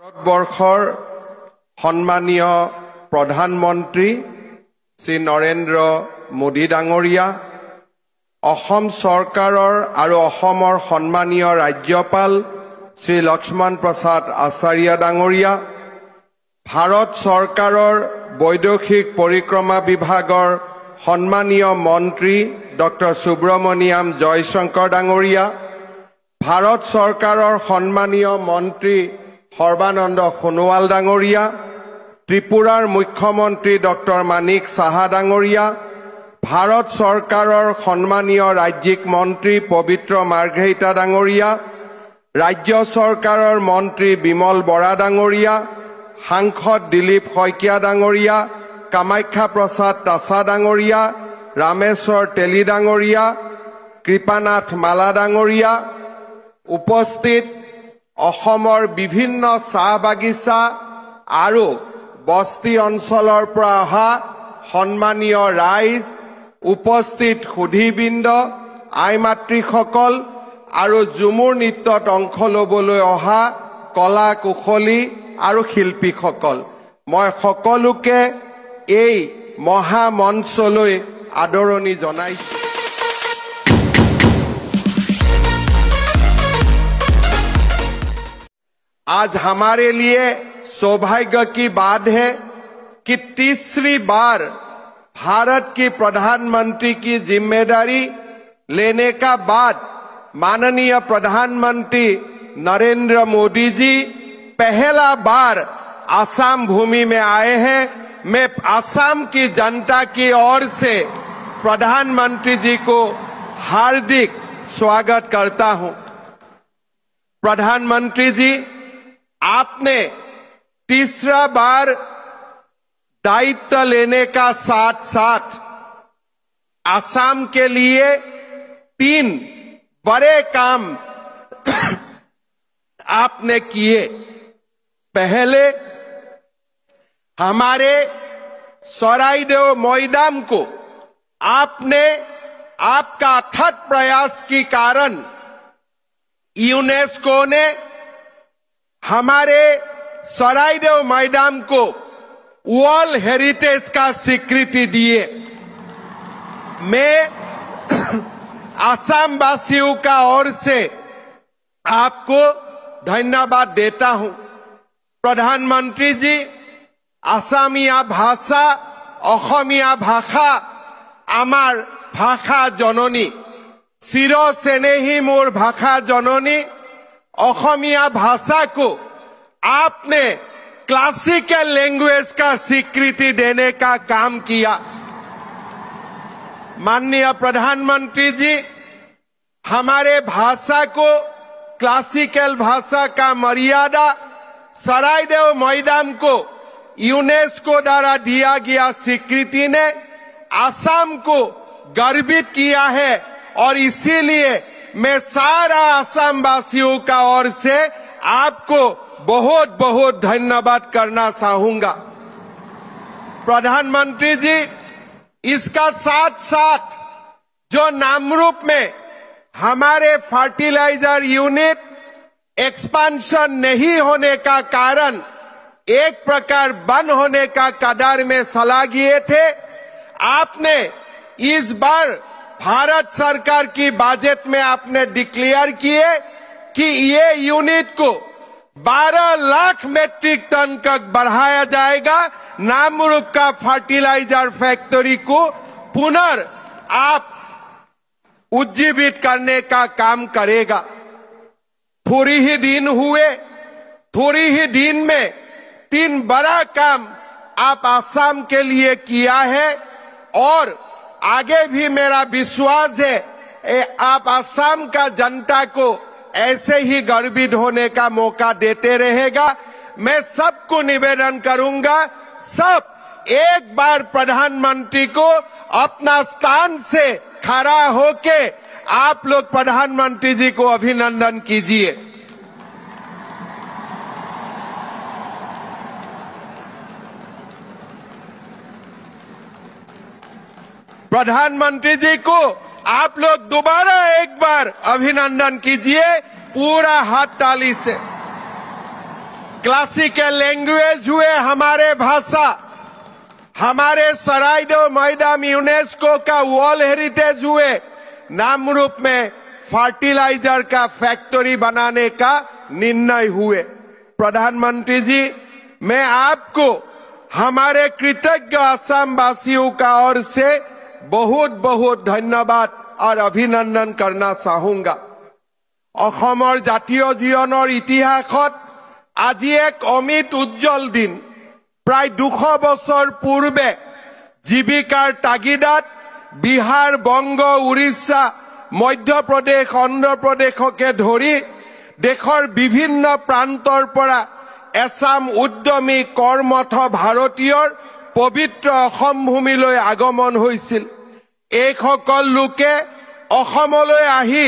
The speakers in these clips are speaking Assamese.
ভাৰতবৰ্ষৰ সন্মানীয় প্ৰধানমন্ত্ৰী শ্ৰী নৰেন্দ্ৰ মোদী ডাঙৰীয়া, অসম চৰকাৰৰ আৰু অসমৰ সন্মানীয় ৰাজ্যপাল শ্ৰী লক্ষ্মণ প্ৰসাদ আচাৰ্য ডাঙৰীয়া, ভাৰত চৰকাৰৰ বৈদেশিক পৰিক্ৰমা বিভাগৰ সন্মানীয় মন্ত্ৰী ডক্টৰ সুব্ৰমণিয়াম জয়শংকৰ ডাঙৰীয়া, ভাৰত চৰকাৰৰ সন্মানীয় মন্ত্ৰী সৰ্বানন্দ সোণোৱাল ডাঙৰীয়া, ত্ৰিপুৰাৰ মুখ্যমন্ত্ৰী ডক্টৰ মানিক সাহা ডাঙৰীয়া, ভাৰত চৰকাৰৰ সন্মানীয় ৰাজ্যিক মন্ত্ৰী পবিত্ৰ মাৰ্ঘেৰিটা ডাঙৰীয়া, ৰাজ্য চৰকাৰৰ মন্ত্ৰী বিমল বৰা ডাঙৰীয়া, সাংসদ দিলীপ শইকীয়া ডাঙৰীয়া, কামাখ্যা প্ৰসাদ তাছা ডাঙৰীয়া, ৰামেশ্বৰ তেলী ডাঙৰীয়া, কৃপানাথ মালা ডাঙৰীয়া, উপস্থিত অসমৰ বিভিন্ন চাহ বাগিচা আৰু বস্তি অঞ্চলৰ পৰা অহা সন্মানীয় ৰাইজ, উপস্থিত সুধীবৃন্দ, আই মাতৃসকল আৰু ঝুমুৰ নৃত্যত অংশ ল'বলৈ অহা কলা কুশলী আৰু শিল্পীসকল, মই সকলোকে এই মহামঞ্চলৈ আদৰণি জনাইছো। आज हमारे लिए सौभाग्य की बात है कि तीसरी बार भारत की प्रधानमंत्री की जिम्मेदारी लेने का बाद माननीय प्रधानमंत्री नरेंद्र मोदी जी पहला बार आसाम भूमि में आए हैं। मैं आसाम की जनता की ओर से प्रधानमंत्री जी को हार्दिक स्वागत करता हूं। प्रधानमंत्री जी, आपने तीसरा बार दायित्व लेने का साथ साथ असम के लिए 3 बड़े काम आपने किए। पहले हमारे सराइदेव मैदान को आपने आपका अथक प्रयास के कारण यूनेस्को ने हमारे सराइदेव मैदान को वर्ल्ड हेरिटेज का स्वीकृति दिए। मैं असम वासियों का ओर से आपको धन्यवाद देता हूं। प्रधानमंत्री जी, असमिया भाषा, অসমীয়া ভাষা আমার ভাষা জননী, চির স্নেহী মোর ভাষা জননী অসমীয়া भाषा को आपने क्लासिकल लैंग्वेज का स्वीकृति देने का काम किया। माननीय प्रधानमंत्री जी, हमारे भाषा को क्लासिकल भाषा का मर्यादा सराइदेव मैदान को यूनेस्को द्वारा दिया गया स्वीकृति ने असम को गर्वित किया है और इसीलिए मैं सारा असम वासियों का ओर से आपको बहुत बहुत धन्यवाद करना चाहूंगा। प्रधानमंत्री जी, इसका साथ साथ जो नामरूप में हमारे फर्टिलाइजर यूनिट एक्सपेंशन नहीं होने का कारण एक प्रकार बंद होने का कगार में चला गए थे, आपने इस बार भारत सरकार की बजट में आपने डिक्लेयर किए कि ये यूनिट को 12 लाख मेट्रिक टन तक बढ़ाया जाएगा। नामरूप का फर्टिलाइजर फैक्ट्री को पुनः आप उज्जीवित करने का काम करेगा। थोड़ी ही दिन हुए, थोड़ी ही दिन में 3 बड़ा काम आप असम के लिए किया है और आगे भी मेरा विश्वास है आप असम का जनता को ऐसे ही गर्वित होने का मौका देते रहेगा। मैं सबको निवेदन करूंगा, सब एक बार प्रधानमंत्री को अपना स्थान से खड़ा होके आप लोग प्रधानमंत्री जी को अभिनंदन कीजिए। प्रधानमंत्री जी को आप लोग दोबारा एक बार अभिनंदन कीजिए पूरा हाथ ताली से। क्लासिकल लैंग्वेज हुए हमारे भाषा, हमारे सराइडो मैदाम यूनेस्को का वर्ल्ड हेरिटेज हुए, नामरूप में फर्टिलाइजर का फैक्ट्री बनाने का निर्णय हुए। प्रधानमंत्री जी, मैं आपको हमारे कृतज्ञ असम वासियों का ओर से बहुत बहुत धन्यवाद और अभिनंदन करना चाहूंगा। অসমৰ জাতীয় জীৱনৰ ইতিহাসত আজি এক অমিত উজ্জ্বল দিন। প্ৰায় 200 বছৰ পূৰ্বে জীৱিকাৰ তাগিদাত বিহাৰ, বংগ, উৰিষ্যা, মধ্যপ্ৰদেশ, অন্ধ্ৰপ্ৰদেশকে ধৰি দেশৰ বিভিন্ন প্ৰান্তৰ পৰা এছাম উদ্যমী কৰ্মঠ ভাৰতীয়ৰ পবিত্ৰ অসম ভূমিলৈ আগমন হৈছিল। এইসকল লোকে অসমলৈ আহি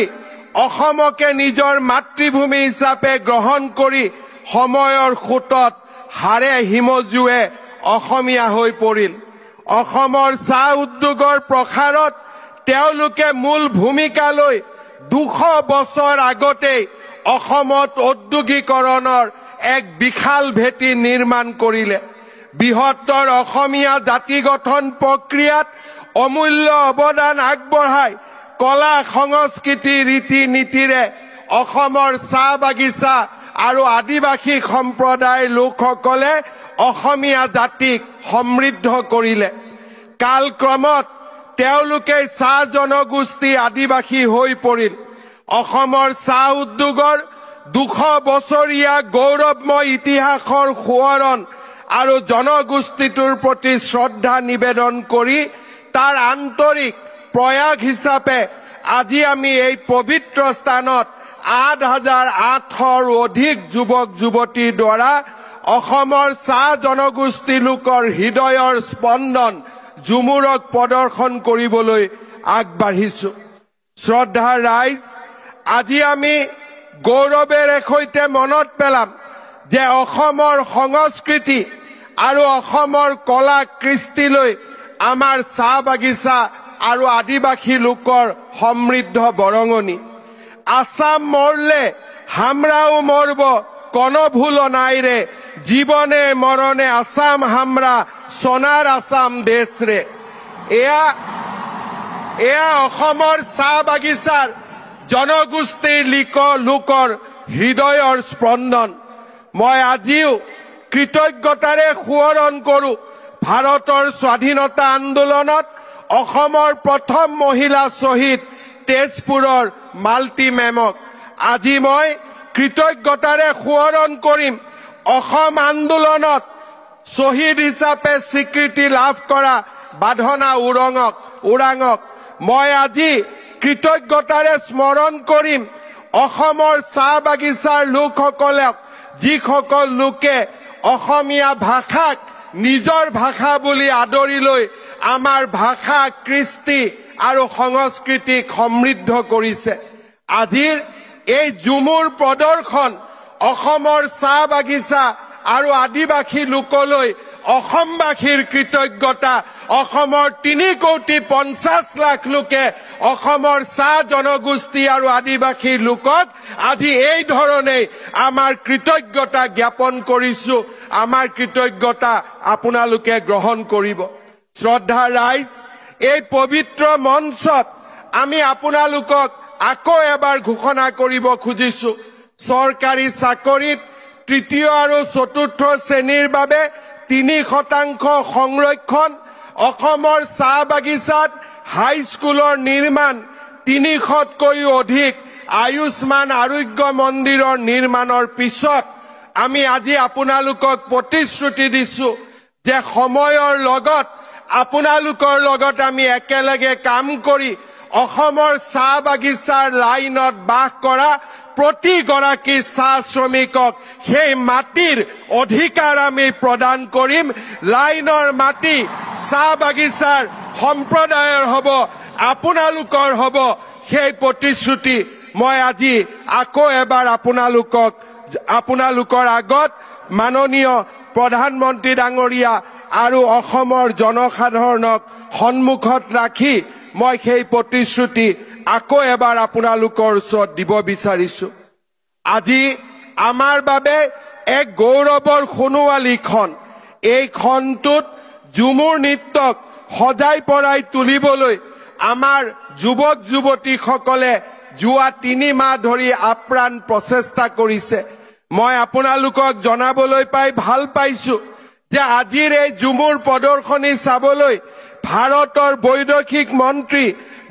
অসমকে নিজৰ মাতৃভূমি হিচাপে গ্ৰহণ কৰি সময়ৰ সোঁতত হাৰে হিমজুৱে অসমীয়া হৈ পৰিল। অসমৰ চাহ উদ্যোগৰ প্ৰসাৰত তেওঁলোকে মূল ভূমিকা লৈ 200 বছৰ আগতেই অসমত ঔদ্যোগিকৰণৰ এক বিশাল ভেটি নিৰ্মাণ কৰিলে। বৃহত্তৰ অসমীয়া জাতি গঠন প্ৰক্ৰিয়াত অমূল্য অৱদান আগবঢ়াই কলা সংস্কৃতি ৰীতি নীতিৰে অসমৰ চাহ বাগিচা আৰু আদিবাসী সম্প্ৰদায়ৰ লোকসকলে অসমীয়া জাতিক সমৃদ্ধ কৰিলে। কালক্ৰমত তেওঁলোকে চাহ জনগোষ্ঠী আদিবাসী হৈ পৰিল। অসমৰ চাহ উদ্যোগৰ 200 বছৰীয়া গৌৰৱময় ইতিহাসৰ সোঁৱৰণ আৰু জনগোষ্ঠীটোৰ প্ৰতি শ্ৰদ্ধা নিবেদন কৰি তাৰ আন্তৰিক প্ৰয়াস হিচাপে আজি আমি এই পবিত্ৰ স্থানত 8,800ৰো অধিক যুৱক যুৱতীৰ দ্বাৰা অসমৰ চাহ জনগোষ্ঠী লোকৰ হৃদয়ৰ স্পন্দন জুমুৰক প্ৰদৰ্শন কৰিবলৈ আগবাঢ়িছো। শ্ৰদ্ধাৰ ৰাইজ, আজি আমি গৌৰৱেৰে সৈতে মনত পেলাম যে অসমৰ সংস্কৃতি আৰু অসমৰ কলা কৃষ্টিলৈ আমাৰ চাহ বাগিচা আৰু আদিবাসী লোকৰ সমৃদ্ধ বৰঙণি। আসাম মৰলে হামৰাও মৰব কোনো ভুল নাই ৰে, জীবনে মৰণে আসাম হামৰা সোনাৰ আসাম দেশ ৰে। এয়া অসমৰ চাহ বাগিচাৰ জনগোষ্ঠীৰ লোকৰ হৃদয়ৰ স্পন্দন। মই আজিও কৃতজ্ঞতাৰে সোঁৱৰণ কৰো ভাৰতৰ স্বাধীনতা আন্দোলনত অসমৰ প্ৰথম মহিলা শ্বহীদ তেজপুৰৰ মালতী মেমক। আজি মই কৃতজ্ঞতাৰে সোঁৱৰণ কৰিম অসম আন্দোলনত শ্বহীদ হিচাপে স্বীকৃতি লাভ কৰা বাধনা ওৰাঙক। মই আজি কৃতজ্ঞতাৰে স্মৰণ কৰিম অসমৰ চাহ বাগিচাৰ লোকসকলক, যিসকল লোকে অসমীয়া ভাষাক নিজৰ ভাষা বুলি আদৰি লৈ আমাৰ ভাষা, কৃষ্টি আৰু সংস্কৃতিক সমৃদ্ধ কৰিছে। আজিৰ এই ঝুমুৰ প্ৰদৰ্শন অসমৰ চাহ বাগিচা আৰু আদিবাসী লোকলৈ অসমবাসীৰ কৃতজ্ঞতা। অসমৰ 3,50,00,000 লোকে অসমৰ চাহ জনগোষ্ঠী আৰু আদিবাসীৰ লোকক আজি এই ধৰণে আমাৰ কৃতজ্ঞতা জ্ঞাপন কৰিছো। আমাৰ কৃতজ্ঞতা আপোনালোকে গ্ৰহণ কৰিব। শ্ৰদ্ধা ৰাইজ, এই পবিত্ৰ মঞ্চত আমি আপোনালোকক আকৌ এবাৰ ঘোষণা কৰিব খুজিছো, চৰকাৰী চাকৰিত তৃতীয় আৰু চতুৰ্থ শ্ৰেণীৰ বাবে 3% সংৰক্ষণ, অসমৰ চাহ বাগিচাত হাইস্কুলৰ নিৰ্মাণ, 300তকৈও অধিক আয়ুষ্মান আৰোগ্য মন্দিৰৰ নিৰ্মাণৰ পিছত আমি আজি আপোনালোকক প্ৰতিশ্ৰুতি দিছো যে সময়ৰ লগত আপোনালোকৰ লগত আমি একেলগে কাম কৰি অসমৰ চাহ বাগিচাৰ লাইনত বাস কৰা প্ৰতিগৰাকী চাহ শ্ৰমিকক সেই মাটিৰ অধিকাৰ আমি প্ৰদান কৰিম। লাইনৰ মাটি চাহ বাগিচাৰ সম্প্ৰদায়ৰ হ'ব, আপোনালোকৰ হ'ব। সেই প্ৰতিশ্ৰুতি মই আজি আকৌ এবাৰ আপোনালোকৰ আগত মাননীয় প্ৰধানমন্ত্ৰী ডাঙৰীয়া আৰু অসমৰ জনসাধাৰণক সন্মুখত ৰাখি মই সেই প্ৰতিশ্ৰুতি আকৌ এবাৰ আপোনালোকৰ ওচৰত দিব বিচাৰিছো। আজি আমাৰ বাবে এক গৌৰৱৰ সোণোৱালীখন এই খনটোত ঝুমুৰ নৃত্যক সজাই পৰাই তুলিবলৈ আমাৰ যুৱক যুৱতীসকলে যোৱা 3 মাহ ধৰি আপ্ৰাণ প্ৰচেষ্টা কৰিছে মই আপোনালোকক জনাবলৈ পাই ভাল পাইছো যে আজিৰ এই ঝুমুৰ প্ৰদৰ্শনী চাবলৈ ভাৰতৰ বৈদেশিক মন্ত্ৰী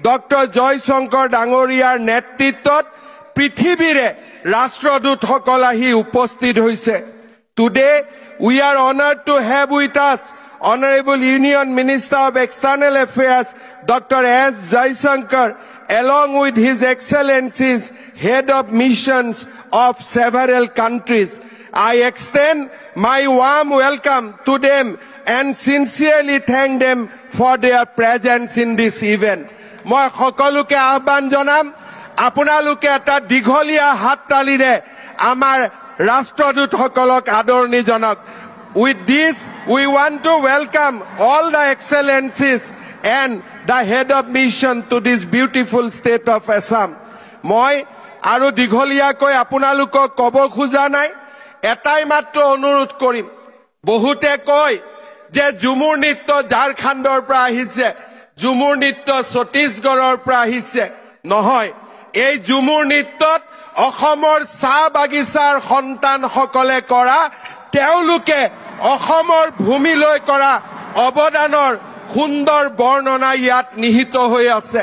ডক্টৰ জয়শংকৰ ডাঙৰীয়াৰ নেতৃত্বত পৃথিৱীৰে ৰাষ্ট্ৰদূতসকল আহি উপস্থিত হৈছে Today we are honored to have with us Honorable Union Minister of External Affairs Dr. S. Jaishankar along with His Excellencies head of missions of several countries. I extend my warm welcome to them and sincerely thank them for their presence in this event. মই সকলোকে আহ্বান জনাম আপোনালোকে এটা দীঘলীয়া হাততালিৰে আমাৰ ৰাষ্ট্ৰদূতসকলক আদৰণি জনাওক With this we want to welcome all the excellencies and the head of mission to this beautiful state of Assam মই আৰু দীঘলীয়াকৈ আপোনালোকক ক'ব খোজা নাই এটাই মাত্ৰ অনুৰোধ কৰিম বহুতে কয় যে ঝুমুৰ নৃত্য ঝাৰখণ্ডৰ পৰা আহিছে ঝুমুৰ নৃত্য ছত্তীশগড়ৰ পৰা আহিছে নহয় এই ঝুমুৰ নৃত্যত অসমৰ চাহ বাগিচাৰ সন্তানসকলে কৰা তেওঁলোকে অসমৰ ভূমিলৈ কৰা অৱদানৰ সুন্দৰ বৰ্ণনা ইয়াত নিহিত হৈ আছে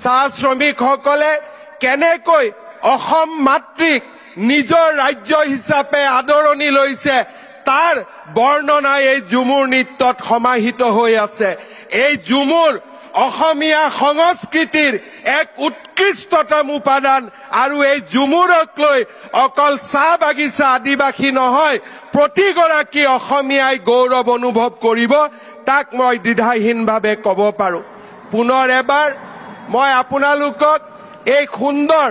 চাহ শ্ৰমিকসকলে কেনেকৈ অসম মাতৃক নিজৰ ৰাজ্য হিচাপে আদৰণি লৈছে তাৰ বৰ্ণনা এই ঝুমুৰ নৃত্যত সমাহিত হৈ আছে এই ঝুমুৰ অসমীয়া সংস্কৃতিৰ এক উৎকৃষ্টতম উপাদান আৰু এই ঝুমুৰক লৈ অকল চাহ বাগিচা আদিবাসী নহয় প্ৰতিগৰাকী অসমীয়াই গৌৰৱ অনুভৱ কৰিব তাক মই দ্বিধাহীনভাৱে ক'ব পাৰো পুনৰ এবাৰ মই আপোনালোকক এই সুন্দৰ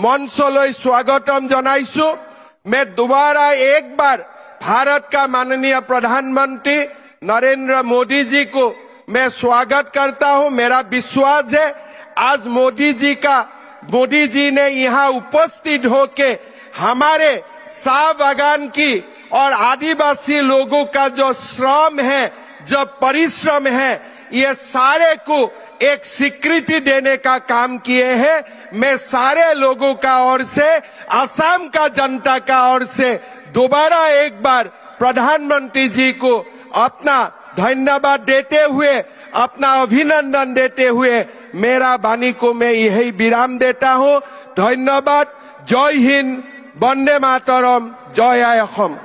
মঞ্চলৈ স্বাগতম জনাইছো मैं दोबारा एक बार भारत का माननीय प्रधानमंत्री नरेंद्र मोदी जी को मैं स्वागत करता हूं मेरा विश्वास है आज मोदी जी ने यहाँ उपस्थित होके हमारे चाह बागान की और आदिवासी लोगों का जो श्रम है जो परिश्रम है ये सारे को एक स्वीकृति देने का काम किए हैं मैं सारे लोगों का ओर से असम का जनता का ओर से दोबारा एक बार प्रधानमंत्री जी को अपना धन्यवाद देते हुए अपना अभिनंदन देते हुए मेरा वाणी को मैं यही विराम देता हूं धन्यवाद जय हिंद वंदे मातरम जय असम